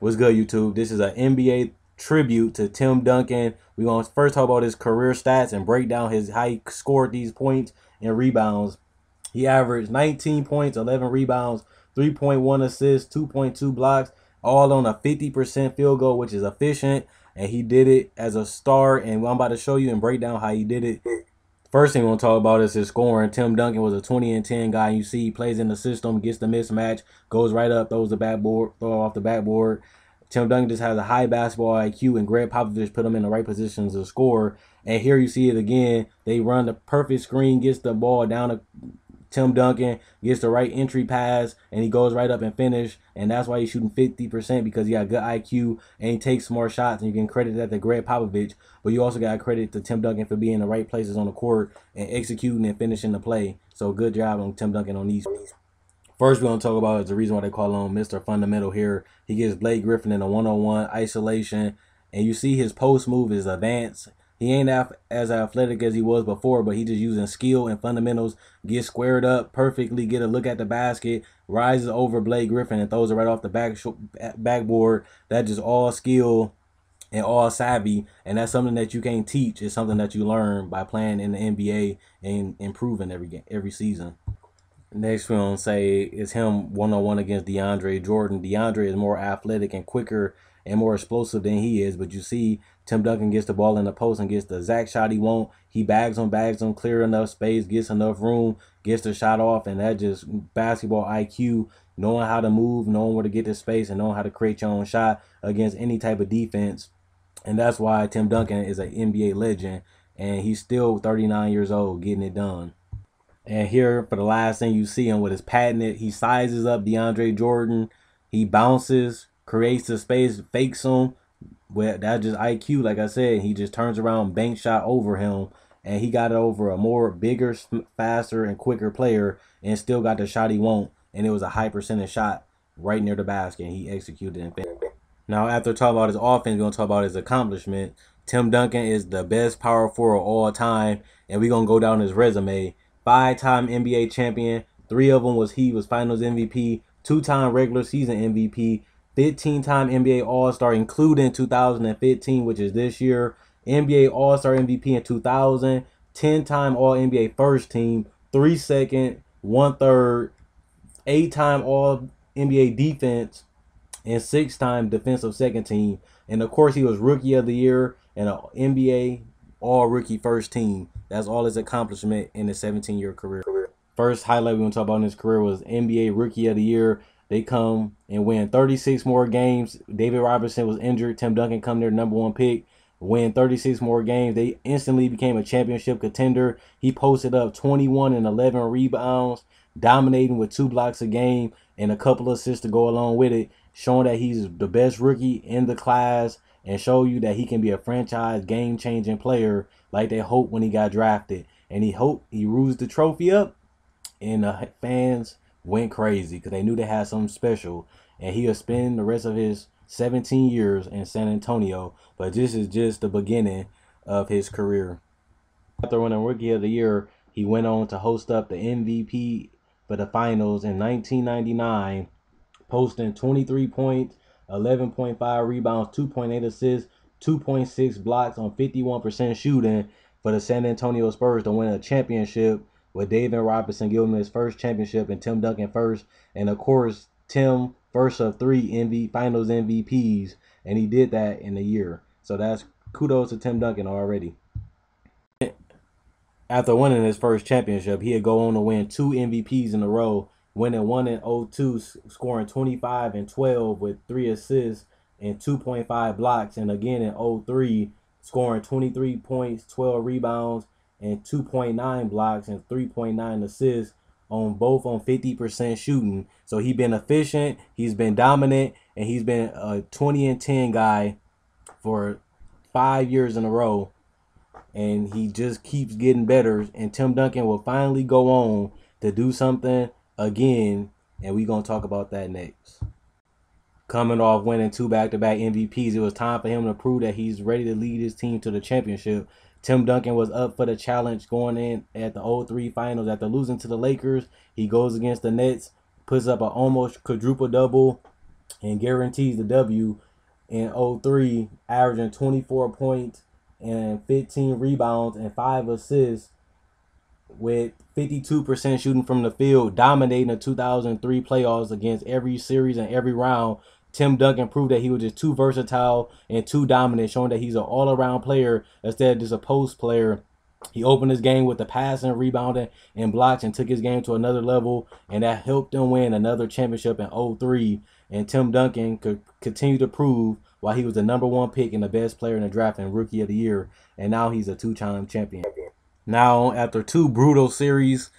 What's good, YouTube? This is an NBA tribute to Tim Duncan. We're going to first talk about his career stats and break down how he scored these points and rebounds. He averaged 19 points, 11 rebounds, 3.1 assists, 2.2 blocks, all on a 50% field goal, which is efficient. And he did it as a star. And I'm about to show you and break down how he did it. First thing we're going to talk about is his scoring. Tim Duncan was a 20 and 10 guy. You see he plays in the system, gets the mismatch, goes right up, throws the backboard, throw off the backboard. Tim Duncan just has a high basketball IQ, and Greg Popovich put him in the right positions to score. And here you see it again. They run the perfect screen, gets the ball down to Tim Duncan, gets the right entry pass, and he goes right up and finish. And that's why he's shooting 50%, because he got good IQ and he takes smart shots. And you can credit that to Greg Popovich, but you also got to credit to Tim Duncan for being in the right places on the court and executing and finishing the play. So good job on Tim Duncan on these. First, we're going to talk about is the reason why they call him Mr. Fundamental here. He gets Blake Griffin in a one-on-one isolation, and you see his post move is advanced. He ain't as athletic as he was before, but he just using skill and fundamentals, get squared up perfectly, get a look at the basket, rises over Blake Griffin and throws it right off the backboard. That's just all skill and all savvy, and that's something that you can't teach. It's something that you learn by playing in the NBA and improving every season. Next, we're going to say is him one-on-one against DeAndre Jordan. DeAndre is more athletic and quicker and more explosive than he is, but you see Tim Duncan gets the ball in the post and gets the exact shot he wants. He bags him, clear enough space, gets enough room, gets the shot off, and that just basketball IQ, knowing how to move, knowing where to get the space, and knowing how to create your own shot against any type of defense. And that's why Tim Duncan is an NBA legend, and he's still 39 years old getting it done. And here, for the last thing, you see him with his patented, he sizes up DeAndre Jordan. He bounces, creates the space, fakes him. That's just IQ, like I said. He just turns around, bank shot over him. And he got it over a more bigger, faster, and quicker player, and still got the shot he want. And it was a high percentage shot right near the basket. And he executed and finished. Now, after talking about his offense, we're going to talk about his accomplishment. Tim Duncan is the best power forward of all time. And we're going to go down his resume. 5-time NBA champion. 3 of them was finals MVP, 2-time regular season MVP, 15-time NBA All-Star, including 2015, which is this year, NBA All-Star MVP in 2000, 10-time All-NBA first team, 3 second, 1/3, 8-time All-NBA defense, and 6-time defensive second team. And of course, he was Rookie of the Year and an NBA All-Rookie first team. That's all his accomplishment in his 17-year career. First highlight we're going to talk about in his career was NBA Rookie of the Year. They come and win 36 more games. David Robinson was injured. Tim Duncan come their #1 pick. Win 36 more games. They instantly became a championship contender. He posted up 21 and 11 rebounds, dominating with 2 blocks a game and a couple of assists to go along with it, showing that he's the best rookie in the class and show you that he can be a franchise game-changing player like they hoped when he got drafted. And he rose the trophy up, and the fans went crazy because they knew they had something special. And he'll spend the rest of his 17 years in San Antonio, but this is just the beginning of his career. After winning Rookie of the Year, he went on to host up the MVP for the finals in 1999, posting 23 points, 11.5 rebounds, 2.8 assists, 2.6 blocks on 51% shooting for the San Antonio Spurs to win a championship, with David Robinson giving him his first championship and Tim Duncan first. And of course, Tim first of 3 finals MVPs, and he did that in a year. So that's kudos to Tim Duncan already. After winning his first championship, he'd go on to win 2 MVPs in a row, winning one in 02, scoring 25 and 12 with 3 assists and 2.5 blocks, and again in 03, scoring 23 points, 12 rebounds, and 2.9 blocks and 3.9 assists on both on 50% shooting. So he's been efficient, he's been dominant, and he's been a 20 and 10 guy for 5 years in a row. And he just keeps getting better. And Tim Duncan will finally go on to do something again, and we're going to talk about that next. Coming off winning 2 back-to-back MVPs, it was time for him to prove that he's ready to lead his team to the championship. Tim Duncan was up for the challenge going in at the 03 finals. After losing to the Lakers, he goes against the Nets, puts up an almost quadruple-double, and guarantees the W in 03, averaging 24 points and 15 rebounds and 5 assists with 52% shooting from the field, dominating the 2003 playoffs against every series and every round. Tim Duncan proved that he was just too versatile and too dominant, showing that he's an all-around player instead of just a post player. He opened his game with the passing, rebounding, and blocks and took his game to another level, and that helped them win another championship in 03. And Tim Duncan could continue to prove why he was the #1 pick and the best player in the draft and Rookie of the Year, and now he's a 2-time champion. Now, after 2 brutal series,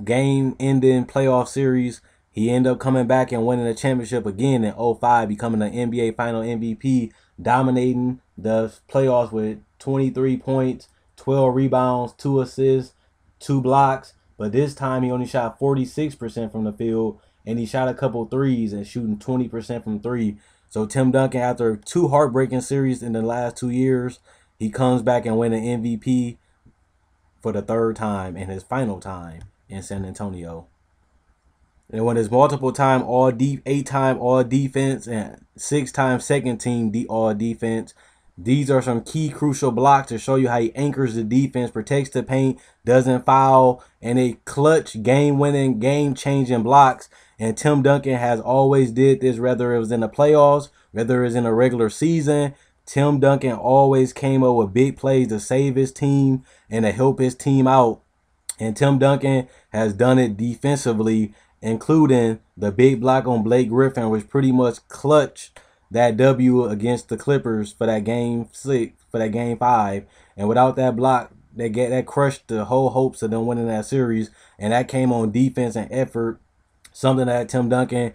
game-ending playoff series, he ended up coming back and winning the championship again in 05, becoming the NBA Final MVP, dominating the playoffs with 23 points, 12 rebounds, 2 assists, 2 blocks. But this time he only shot 46% from the field, and he shot a couple threes and shooting 20% from 3. So Tim Duncan, after 2 heartbreaking series in the last 2 years, he comes back and win an MVP for the 3rd time and his final time in San Antonio. And when it's multiple time all 8-time all defense and 6-time second team all defense, these are some key crucial blocks to show you how he anchors the defense, protects the paint, doesn't foul, and a clutch game-winning, game-changing blocks. And Tim Duncan has always did this, whether it was in the playoffs, whether it was in a regular season. Tim Duncan always came up with big plays to save his team and to help his team out. And Tim Duncan has done it defensively, including the big block on Blake Griffin, which pretty much clutched that W against the Clippers for that game 6, for that game 5. And without that block, that crushed the whole hopes of them winning that series. And that came on defense and effort, something that Tim Duncan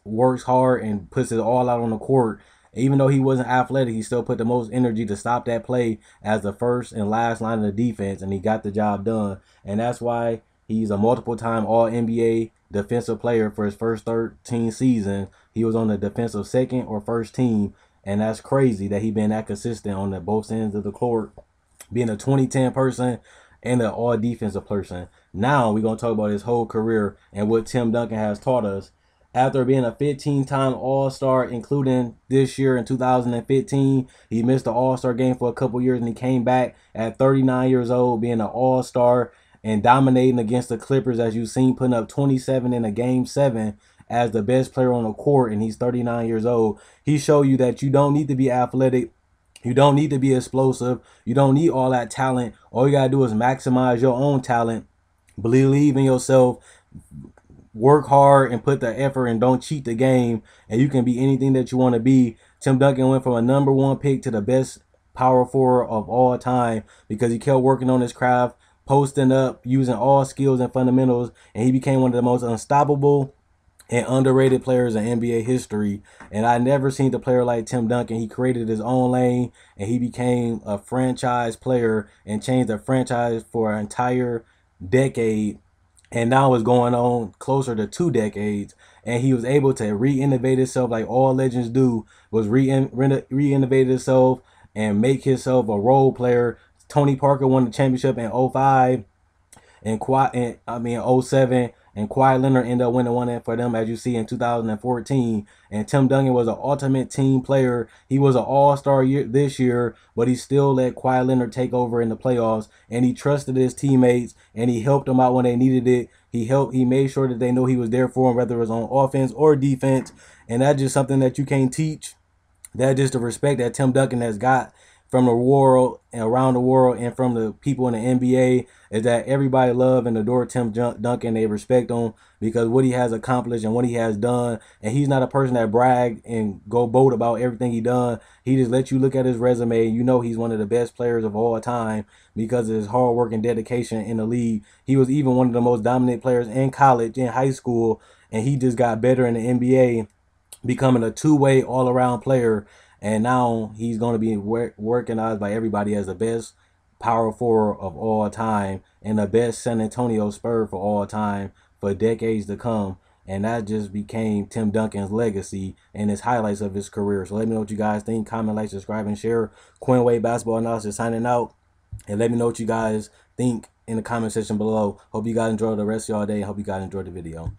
works hard and puts it all out on the court. Even though he wasn't athletic, he still put the most energy to stop that play as the first and last line of the defense, and he got the job done. And that's why he's a multiple-time All-NBA defensive player for his first 13 seasons. He was on the defensive second or first team, and that's crazy that he been that consistent on both ends of the court, being a 2010 person and an all-defensive person. Now we're going to talk about his whole career and what Tim Duncan has taught us. After being a 15-time All-Star, including this year in 2015, he missed the All-Star game for a couple years, and he came back at 39 years old, being an All-Star and dominating against the Clippers, as you've seen, putting up 27 in a Game 7 as the best player on the court, and he's 39 years old. He showed you that you don't need to be athletic. You don't need to be explosive. You don't need all that talent. All you got to do is maximize your own talent, believe in yourself, work hard and put the effort and don't cheat the game, and you can be anything that you want to be. Tim Duncan went from a #1 pick to the best power forward of all time because he kept working on his craft, posting up, using all skills and fundamentals, and he became one of the most unstoppable and underrated players in NBA history. And I never seen a player like Tim Duncan. He created his own lane, and he became a franchise player and changed the franchise for an entire decade. And now it's going on closer to 2 decades. And he was able to re-innovate himself like all legends do, was re-innovate himself and make himself a role player. Tony Parker won the championship in 05 and 07, and Kawhi Leonard ended up winning one for them, as you see, in 2014. And Tim Duncan was an ultimate team player. He was an all-star this year, but he still let Kawhi Leonard take over in the playoffs, and he trusted his teammates, and he helped them out when they needed it. He made sure that they know he was there for them, whether it was on offense or defense, and that's just something that you can't teach. That's just the respect that Tim Duncan has got from the world and around the world and from the people in the NBA, is that everybody love and adore Tim Duncan. They respect him because what he has accomplished and what he has done. And he's not a person that brag and go bold about everything he done. He just lets you look at his resume and you know he's one of the best players of all time because of his hard work and dedication in the league. He was even one of the most dominant players in college, in high school, and he just got better in the NBA, becoming a two-way all-around player. And now he's going to be recognized by everybody as the best power forward of all time and the best San Antonio Spur for all time for decades to come. And that just became Tim Duncan's legacy and his highlights of his career. So let me know what you guys think. Comment, like, subscribe, and share. Quinn Wade Basketball Analysis signing out. And let me know what you guys think in the comment section below. Hope you guys enjoy the rest of y'all day. Hope you guys enjoyed the video.